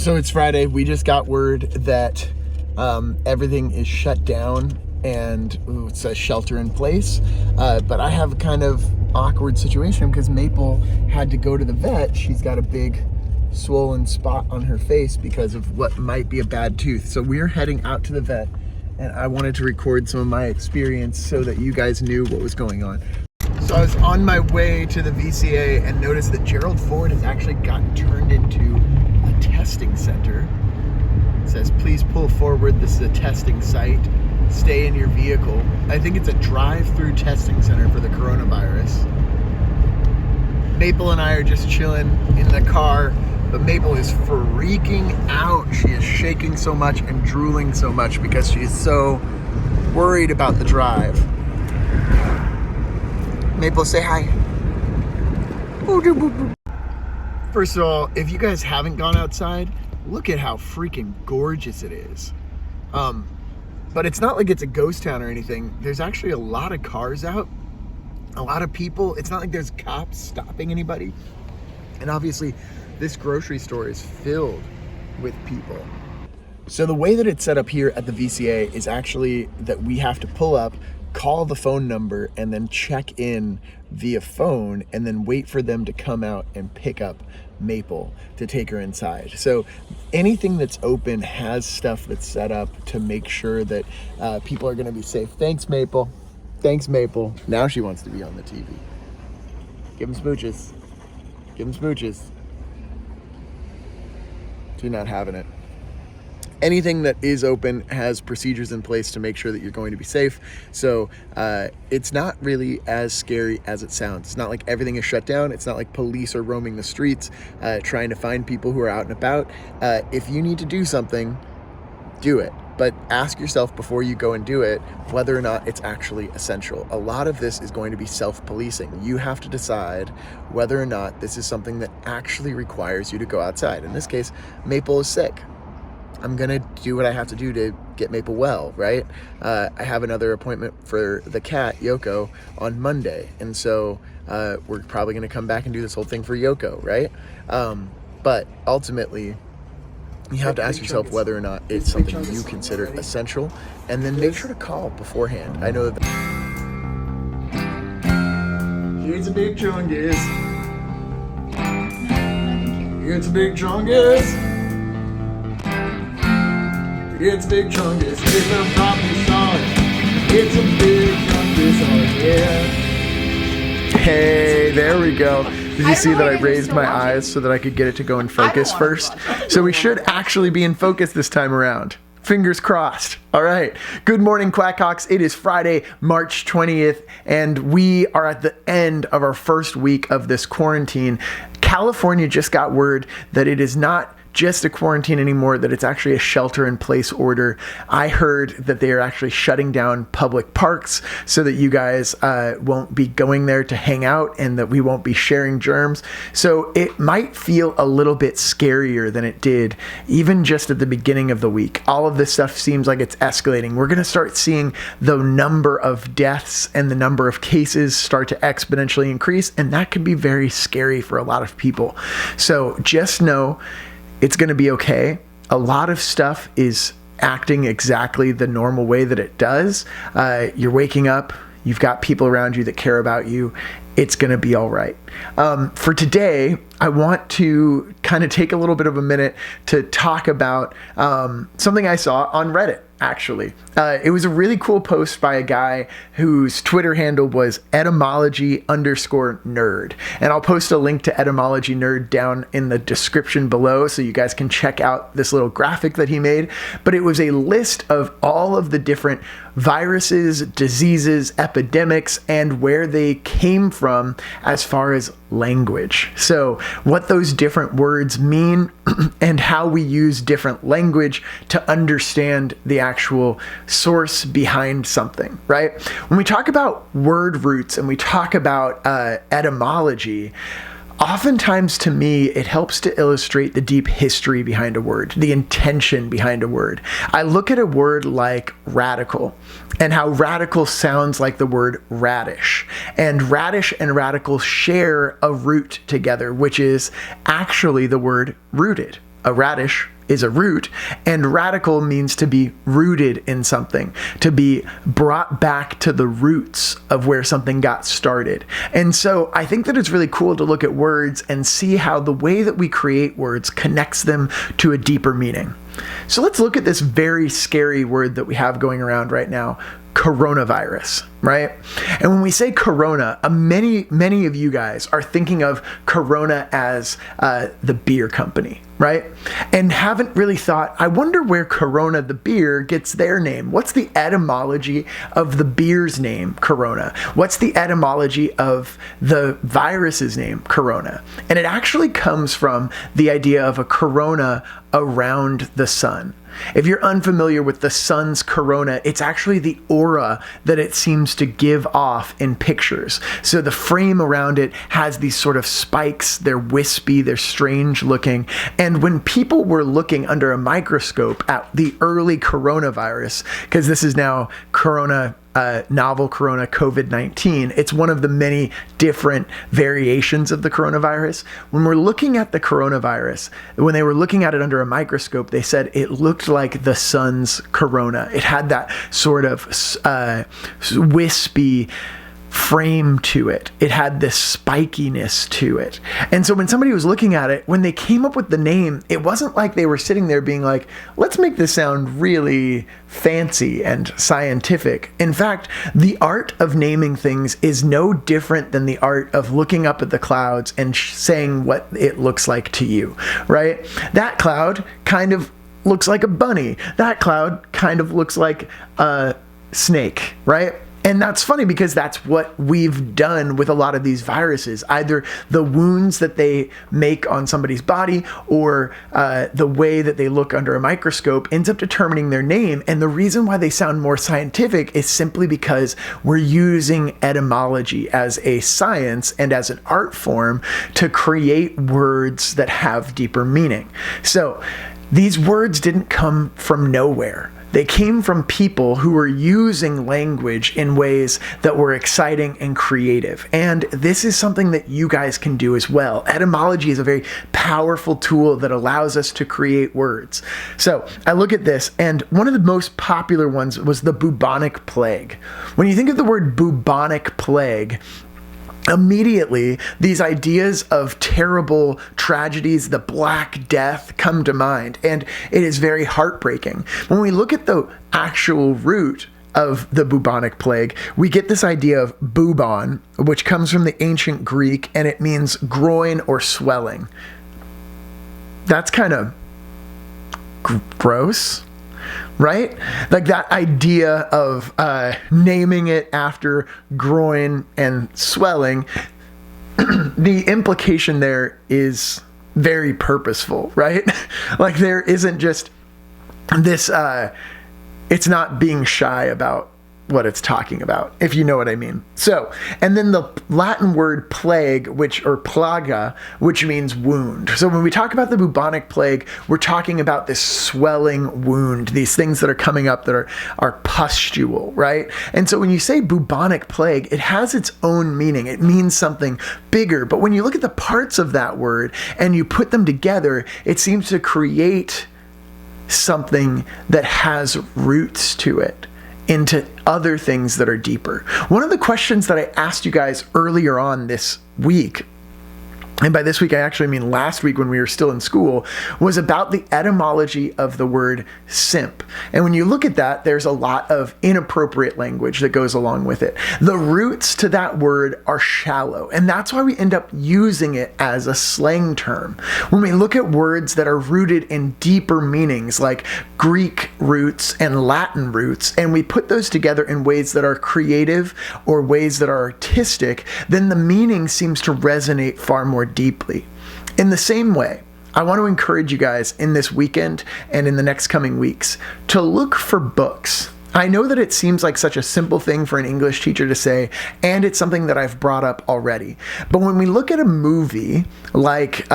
So it's Friday. We just got word that everything is shut down and it says shelter in place. But I have a kind of awkward situation because Maple had to go to the vet. She's got a big swollen spot on her face because of what might be a bad tooth. So we're heading out to the vet, and I wanted to record some of my experience so that you guys knew what was going on. So I was on my way to the VCA and noticed that Gerald Ford has actually gotten turned into a testing center. It says, please pull forward, this is a testing site. Stay in your vehicle. I think it's a drive-through testing center for the coronavirus. Maple and I are just chilling in the car, but Maple is freaking out. She is shaking so much and drooling so much because she is so worried about the drive. Maple, say hi. First of all, if you guys haven't gone outside, look at how freaking gorgeous it is. But it's not like it's a ghost town or anything. There's actually a lot of cars out, a lot of people. It's not like there's cops stopping anybody. And obviously, this grocery store is filled with people. So the way that it's set up here at the VCA is actually that we have to pull up, call the phone number, and then check in via phone, and then wait for them to come out and pick up Maple to take her inside. So anything that's open has stuff that's set up to make sure that people are going to be safe. Thanks, Maple. Thanks, Maple. Now she wants to be on the TV. Give him smooches. Give him smooches. She's not having it. Anything that is open has procedures in place to make sure that you're going to be safe. So it's not really as scary as it sounds. It's not like everything is shut down. It's not like police are roaming the streets trying to find people who are out and about. If you need to do something, do it. But ask yourself before you go and do it whether or not it's actually essential. A lot of this is going to be self-policing. You have to decide whether or not this is something that actually requires you to go outside. In this case, Maple is sick. I'm gonna do what I have to do to get Maple well, right? I have another appointment for the cat, Yoko, on Monday. And so we're probably gonna come back and do this whole thing for Yoko, right? But ultimately, you have to ask yourself whether or not it's something you consider essential, and then make sure to call beforehand. I know that here's a big chungus. Here's a big chungus. It's a big chungus, it's a property song. It's a big chungus song, yeah. Hey, there we go. Did you see that I raised my eyes so that I could get it to go in focus first? So we should actually be in focus this time around. Fingers crossed. All right. Good morning, Quackhawks. It is Friday, March 20th, and we are at the end of our first week of this quarantine. California just got word that it is not just a quarantine anymore, that it's actually a shelter-in-place order. I heard that they are actually shutting down public parks so that you guys won't be going there to hang out and that we won't be sharing germs. So it might feel a little bit scarier than it did even just at the beginning of the week. All of this stuff seems like it's escalating. We're going to start seeing the number of deaths and the number of cases start to exponentially increase, and that can be very scary for a lot of people. So just know it's going to be okay. A lot of stuff is acting exactly the normal way that it does. You're waking up. You've got people around you that care about you. It's going to be all right. For today, I want to kind of take a little bit of a minute to talk about something I saw on Reddit, actually. It was a really cool post by a guy whose Twitter handle was etymology_nerd. And I'll post a link to etymology nerd down in the description below so you guys can check out this little graphic that he made. But it was a list of all of the different viruses, diseases, epidemics, and where they came from as far as language. So what those different words mean and how we use different language to understand the actual source behind something, right? When we talk about word roots and we talk about etymology, oftentimes to me, it helps to illustrate the deep history behind a word, the intention behind a word. I look at a word like radical and how radical sounds like the word radish. And radish and radical share a root together, which is actually the word rooted. A radish is a root, and radical means to be rooted in something, to be brought back to the roots of where something got started. And so I think that it's really cool to look at words and see how the way that we create words connects them to a deeper meaning. So let's look at this very scary word that we have going around right now, coronavirus, right? And when we say corona, many of you guys are thinking of Corona as the beer company, right? And haven't really thought, I wonder where Corona the beer gets their name. What's the etymology of the beer's name, Corona? What's the etymology of the virus's name, Corona? And it actually comes from the idea of a corona around the sun. If you're unfamiliar with the sun's corona, it's actually the aura that it seems to give off in pictures. So the frame around it has these sort of spikes. They're wispy, they're strange looking. And when people were looking under a microscope at the early coronavirus, because this is now novel corona COVID-19, it's one of the many different variations of the coronavirus. When we're looking at the coronavirus, when they were looking at it under a microscope, they said it looked like the sun's corona. It had that sort of wispy frame to it. It had this spikiness to it. And so when somebody was looking at it, when they came up with the name, it wasn't like they were sitting there being like, let's make this sound really fancy and scientific. In fact, the art of naming things is no different than the art of looking up at the clouds and saying what it looks like to you, right? That cloud kind of looks like a bunny. That cloud kind of looks like a snake, right? And that's funny because that's what we've done with a lot of these viruses. Either the wounds that they make on somebody's body or the way that they look under a microscope ends up determining their name. And the reason why they sound more scientific is simply because we're using etymology as a science and as an art form to create words that have deeper meaning. So these words didn't come from nowhere. They came from people who were using language in ways that were exciting and creative. And this is something that you guys can do as well. Etymology is a very powerful tool that allows us to create words. So I look at this, and one of the most popular ones was the bubonic plague. When you think of the word bubonic plague, immediately, these ideas of terrible tragedies, the Black Death, come to mind, and it is very heartbreaking. When we look at the actual root of the bubonic plague, we get this idea of bubon, which comes from the ancient Greek, and it means groin or swelling. That's kind of gross, right? Like that idea of naming it after groin and swelling, the implication there is very purposeful, right? Like there isn't just this, it's not being shy about what it's talking about, if you know what I mean. So, and then the Latin word plague, or plaga, which means wound. So when we talk about the bubonic plague, we're talking about this swelling wound, these things that are coming up that are pustule, right? And so when you say bubonic plague, it has its own meaning. It means something bigger. But when you look at the parts of that word and you put them together, it seems to create something that has roots to it, into other things that are deeper. One of the questions that I asked you guys earlier on this week, and by this week I actually mean last week when we were still in school, was about the etymology of the word simp. And when you look at that, there's a lot of inappropriate language that goes along with it. The roots to that word are shallow, and that's why we end up using it as a slang term. When we look at words that are rooted in deeper meanings like Greek roots and Latin roots, and we put those together in ways that are creative or ways that are artistic, then the meaning seems to resonate far more deeply. In the same way, I want to encourage you guys in this weekend and in the next coming weeks to look for books. I know that it seems like such a simple thing for an English teacher to say, and it's something that I've brought up already. But when we look at a movie like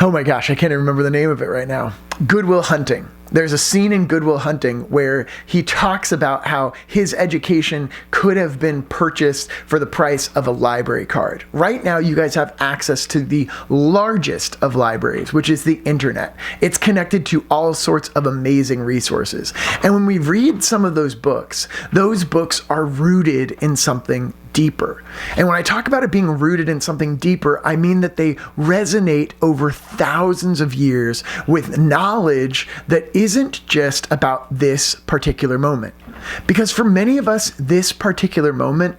Oh my gosh, I can't even remember the name of it right now. Good Will Hunting. There's a scene in Good Will Hunting where he talks about how his education could have been purchased for the price of a library card. Right now, you guys have access to the largest of libraries, which is the internet. It's connected to all sorts of amazing resources. And when we read some of those books are rooted in something deeper. And when I talk about it being rooted in something deeper, I mean that they resonate over thousands of years with knowledge that isn't just about this particular moment. Because for many of us, this particular moment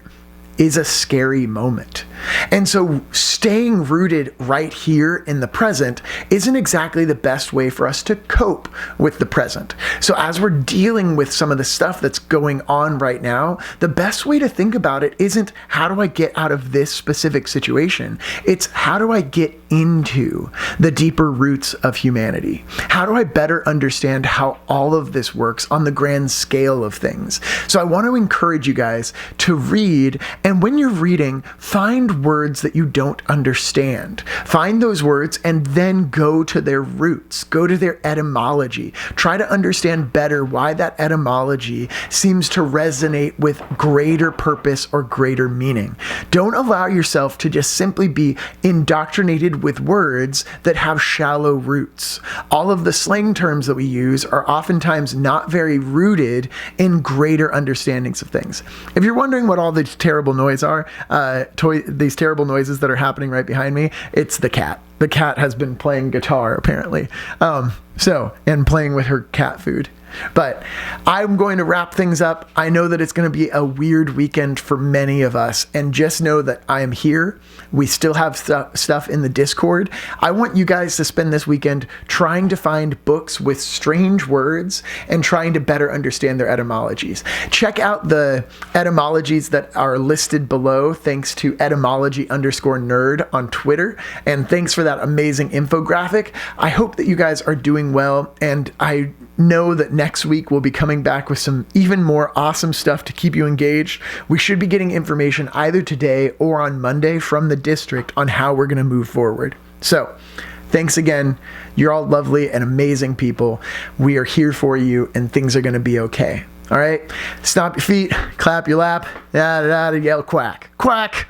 is a scary moment. And so staying rooted right here in the present isn't exactly the best way for us to cope with the present. So as we're dealing with some of the stuff that's going on right now, the best way to think about it isn't how do I get out of this specific situation? It's how do I get into the deeper roots of humanity? How do I better understand how all of this works on the grand scale of things? So I want to encourage you guys to read, and when you're reading, find words that you don't understand. Find those words and then go to their roots, go to their etymology. Try to understand better why that etymology seems to resonate with greater purpose or greater meaning. Don't allow yourself to just simply be indoctrinated with words that have shallow roots. All of the slang terms that we use are oftentimes not very rooted in greater understandings of things. If you're wondering what all these terrible noises are, these terrible noises that are happening right behind me, it's the cat. The cat has been playing guitar apparently. And playing with her cat food. But I'm going to wrap things up. I know that it's going to be a weird weekend for many of us, and just know that I am here. We still have stuff in the Discord. I want you guys to spend this weekend trying to find books with strange words and trying to better understand their etymologies. Check out the etymologies that are listed below, thanks to etymology_nerd on Twitter. And thanks for that amazing infographic. I hope that you guys are doing well, and I know that next week we'll be coming back with some even more awesome stuff to keep you engaged. We should be getting information either today or on Monday from the district on how we're going to move forward. So thanks again. You're all lovely and amazing people. We are here for you, and things are going to be okay. All right. Stomp your feet, clap your lap, yell quack, quack.